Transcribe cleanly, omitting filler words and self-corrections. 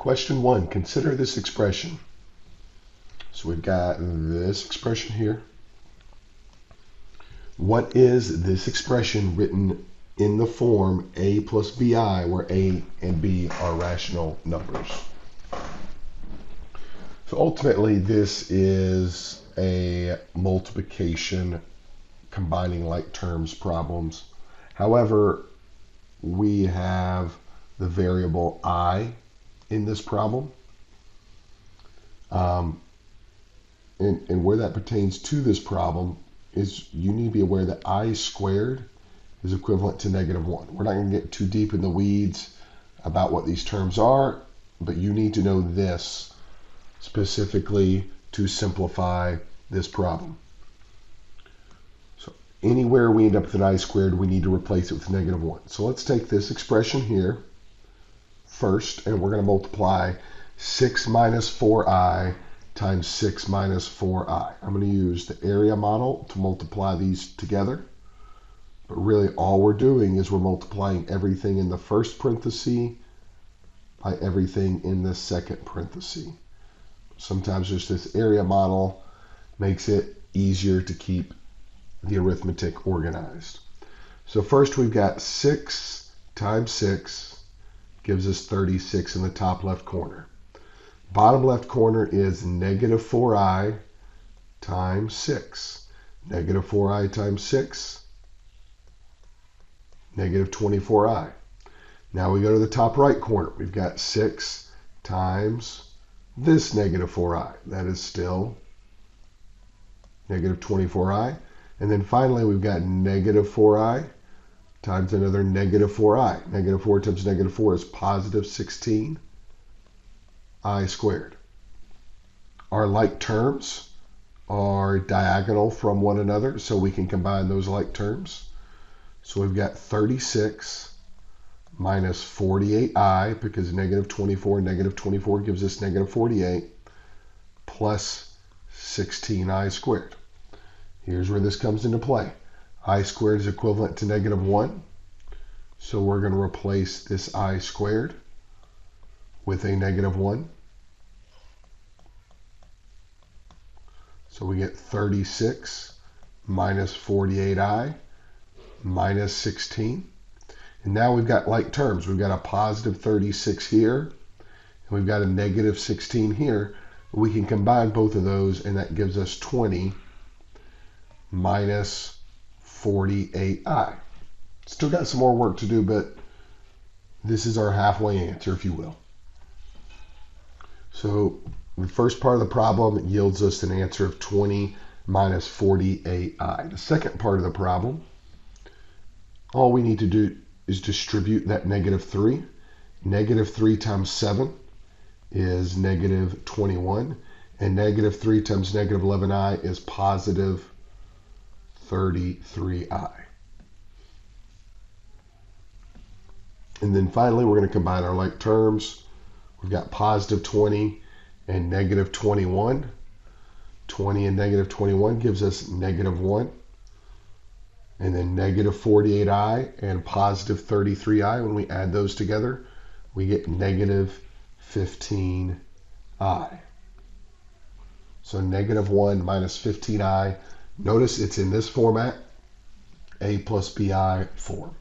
Question 1, consider this expression. So we've got this expression here. What is this expression written in the form a plus bi, where a and b are rational numbers? So ultimately, this is a multiplication combining like terms problems. However, we have the variable I in this problem. And where that pertains to this problem is you need to be aware that I squared is equivalent to -1. We're not going to get too deep in the weeds about what these terms are, but you need to know this specifically to simplify this problem. So anywhere we end up with an I squared, we need to replace it with -1. So let's take this expression here first, and we're going to multiply 6 minus 4i times 6 minus 4i. I'm going to use the area model to multiply these together. But really all we're doing is we're multiplying everything in the first parenthesis by everything in the second parenthesis. Sometimes just this area model makes it easier to keep the arithmetic organized. So first we've got 6 times 6 gives us 36 in the top left corner. Bottom left corner is -4i times 6. -4i times 6, -24i. Now we go to the top right corner. We've got 6 times this -4i. That is still -24i. And then finally we've got -4i times another -4i. -4 times -4 is positive 16i squared. Our like terms are diagonal from one another, so we can combine those like terms. So we've got 36 minus 48i, because -24 gives us -48, plus 16i squared. Here's where this comes into play. I squared is equivalent to -1, so we're going to replace this I squared with a -1. So we get 36 minus 48i minus 16. And now we've got like terms. We've got a positive 36 here, and we've got a -16 here. We can combine both of those, and that gives us 20 minus 48i. Still got some more work to do, but this is our halfway answer, if you will. So the first part of the problem yields us an answer of 20 minus 48i. The second part of the problem, all we need to do is distribute that -3. -3 times 7 is -21, and -3 times -11i is positive 33i. And then finally, we're going to combine our like terms. We've got positive 20 and -21. 20 and -21 gives us -1. And then -48i and positive 33i, when we add those together, we get -15i. So -1 minus 15i. Notice it's in this format, a plus bi form.